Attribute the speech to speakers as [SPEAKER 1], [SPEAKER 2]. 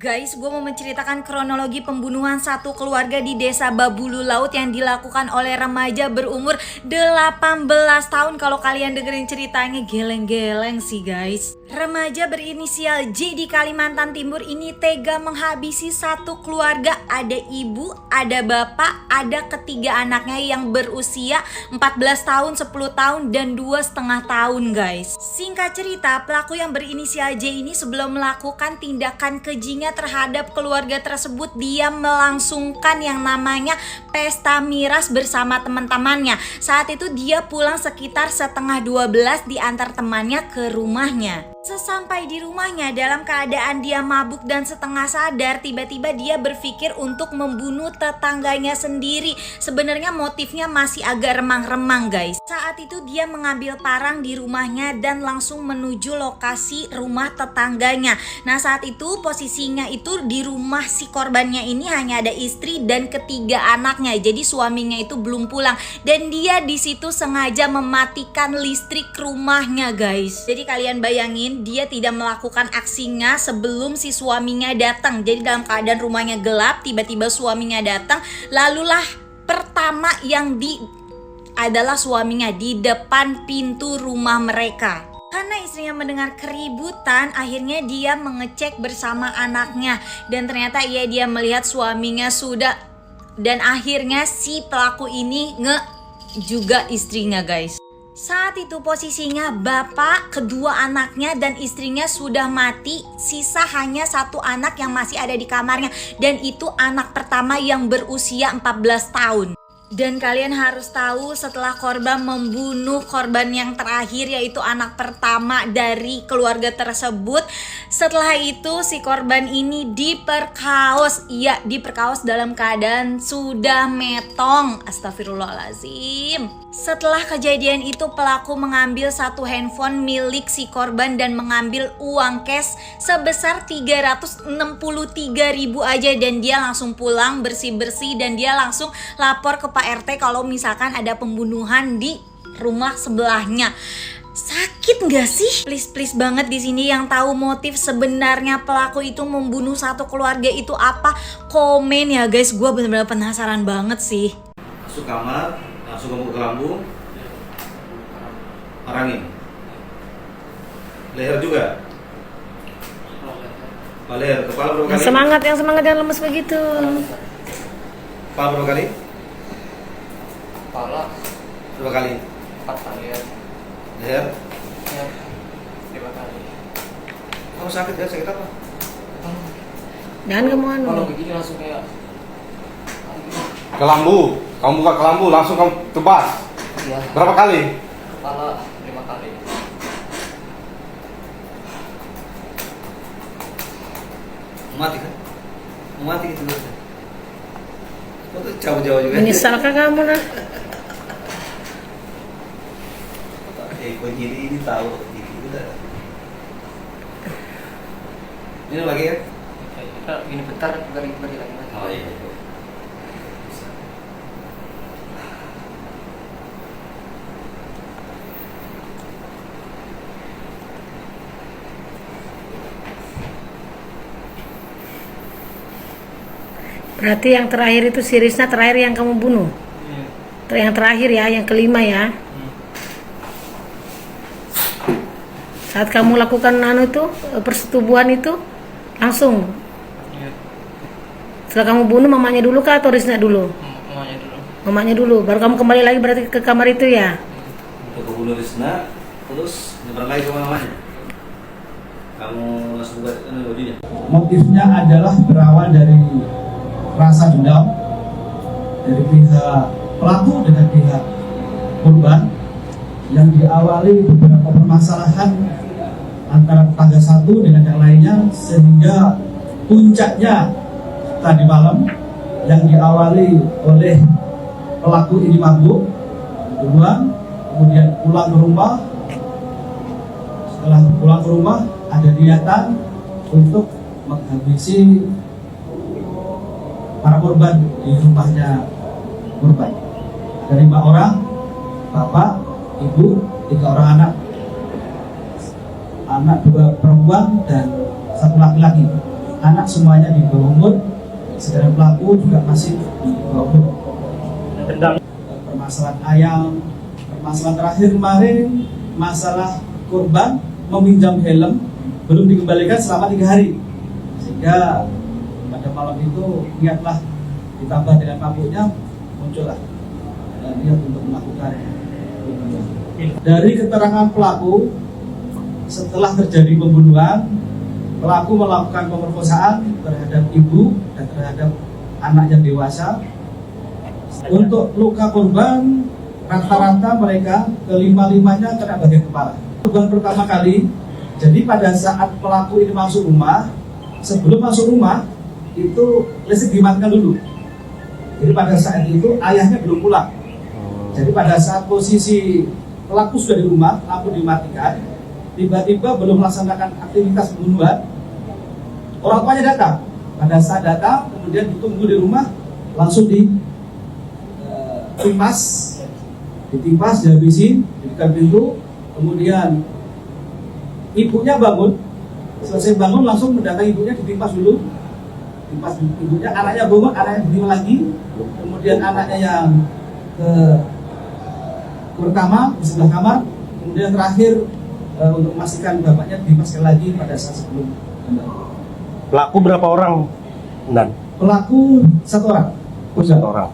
[SPEAKER 1] Guys, gue mau menceritakan kronologi pembunuhan satu keluarga di desa Babulu Laut yang dilakukan oleh remaja berumur 18 tahun. Kalau kalian dengerin ceritanya geleng-geleng sih guys. Remaja berinisial J di Kalimantan Timur ini tega menghabisi satu keluarga. Ada ibu, ada bapak, ada ketiga anaknya yang berusia 14 tahun, 10 tahun, dan 2,5 tahun guys. Singkat cerita, pelaku yang berinisial J ini sebelum melakukan tindakan kejingnya terhadap keluarga tersebut, dia melangsungkan yang namanya pesta miras bersama teman-temannya. Saat itu dia pulang sekitar setengah 12 diantar temannya ke rumahnya. Sesampai di rumahnya dalam keadaan dia mabuk dan setengah sadar, tiba-tiba dia berpikir untuk membunuh tetangganya sendiri. Sebenarnya motifnya masih agak remang-remang guys. Saat itu dia mengambil parang di rumahnya dan langsung menuju lokasi rumah tetangganya. Nah saat itu posisinya itu di rumah si korbannya ini hanya ada istri dan ketiga anaknya. Jadi suaminya itu belum pulang dan dia di situ sengaja mematikan listrik rumahnya guys. Jadi kalian bayangin, dia tidak melakukan aksinya sebelum si suaminya datang. Jadi dalam keadaan rumahnya gelap, tiba-tiba suaminya datang. Lalulah pertama yang adalah suaminya di depan pintu rumah mereka. Karena istrinya mendengar keributan, akhirnya dia mengecek bersama anaknya. Dan ternyata dia melihat suaminya sudah. Dan akhirnya si pelaku ini juga istrinya guys. Saat itu posisinya bapak, kedua anaknya dan istrinya sudah mati. Sisa hanya satu anak yang masih ada di kamarnya. Dan itu anak pertama yang berusia 14 tahun. Dan kalian harus tahu, setelah korban membunuh korban yang terakhir yaitu anak pertama dari keluarga tersebut, setelah itu si korban ini diperkaos. Iya, diperkaos dalam keadaan sudah metong. Astagfirullahaladzim. Setelah kejadian itu, pelaku mengambil satu handphone milik si korban dan mengambil uang cash sebesar 363.000 aja. Dan dia langsung pulang bersih-bersih dan dia langsung lapor ke Pak RT kalau misalkan ada pembunuhan di rumah sebelahnya. Sakit nggak sih? Please banget di sini yang tahu motif sebenarnya pelaku itu membunuh satu keluarga itu apa? Komen ya guys, gue bener-bener penasaran banget sih.
[SPEAKER 2] Masuk kamar, langsung ke lambung, parangin. Leher juga. Leher, kepala berapa kali?
[SPEAKER 1] Yang semangat yang lemes begitu.
[SPEAKER 2] Kepala berapa kali?
[SPEAKER 3] Kepala
[SPEAKER 2] Berapa kali?
[SPEAKER 3] 4 kali ya.
[SPEAKER 2] Leher?
[SPEAKER 3] Ya, 5 kali.
[SPEAKER 2] Kamu sakit ya? Sakit apa?
[SPEAKER 1] Dan kamu
[SPEAKER 3] Kalau begini langsung kayak
[SPEAKER 4] Kelambu, kamu buka kelambu langsung kamu tebas.
[SPEAKER 3] ya,
[SPEAKER 4] Berapa kali?
[SPEAKER 3] kepala 5 kali.
[SPEAKER 2] Mati kan? Mati gitu kan? Kok tuh jauh-jauh juga?
[SPEAKER 1] menyesalkah kamu nah?
[SPEAKER 2] Kok ini tahu ini udah. Ini lagi ya?
[SPEAKER 3] Kita ini bentar beri lagi.
[SPEAKER 2] Oh iya.
[SPEAKER 5] Berarti yang terakhir itu si Risna terakhir yang kamu bunuh? Yang terakhir ya, yang kelima ya. Saat kamu lakukan persetubuhan itu langsung. Setelah kamu bunuh mamanya dulu kah atau Risna dulu?
[SPEAKER 3] Mamanya dulu.
[SPEAKER 5] Mamanya dulu, baru kamu kembali lagi berarti ke kamar itu ya?
[SPEAKER 2] Untuk bunuh Risna, terus nyebrang lagi ke mana-mana. Kamu langsung buat bajunya.
[SPEAKER 6] Motifnya adalah berawal dari rasa dendam dari pihak pelaku dengan pihak korban yang diawali beberapa permasalahan antara tetangga satu dengan yang lainnya, sehingga puncaknya tadi malam yang diawali oleh pelaku ini mabuk, kemudian pulang ke rumah. Setelah pulang ke rumah ada niatan untuk menghabisi para korban di rumahnya korban. Dari 5 orang, bapak, ibu, 3 orang anak 2 perempuan dan 1 laki-laki. anak semuanya di bawah umur, sedangkan pelaku juga masih di bawah umur. Permasalahan ayam, permasalahan terakhir kemarin, masalah korban meminjam helm belum dikembalikan selama 3 hari, sehingga pada malam itu niatlah ditambah dengan mabuknya muncullah niat untuk melakukan pembunuhan. Dari keterangan pelaku, setelah terjadi pembunuhan, pelaku melakukan pemerkosaan terhadap ibu dan terhadap anak yang dewasa. Untuk luka korban, rata-rata mereka kelima-limanya kena bagian kepala. Korban pertama kali, jadi pada saat pelaku ini masuk rumah, sebelum masuk rumah itu listrik dimatikan dulu. Jadi pada saat itu ayahnya belum pulang. Jadi pada saat posisi pelaku sudah di rumah, lampu dimatikan, tiba-tiba belum melaksanakan aktivitas pembunuhan, orang tuanya datang. Pada saat datang, kemudian ditunggu di rumah, langsung ditimpas, dihabisin, dibuka pintu, kemudian ibunya bangun, selesai bangun langsung mendatangi ibunya, ditimpas dulu, timpas ibunya, anaknya bangun, anaknya berdiri lagi, kemudian anaknya yang pertama di sebelah kamar, kemudian terakhir untuk memastikan bapaknya dimasukkan lagi pada saat sebelum kembali.
[SPEAKER 4] Pelaku berapa orang? Dan
[SPEAKER 6] Pelaku 1 orang.
[SPEAKER 4] satu orang.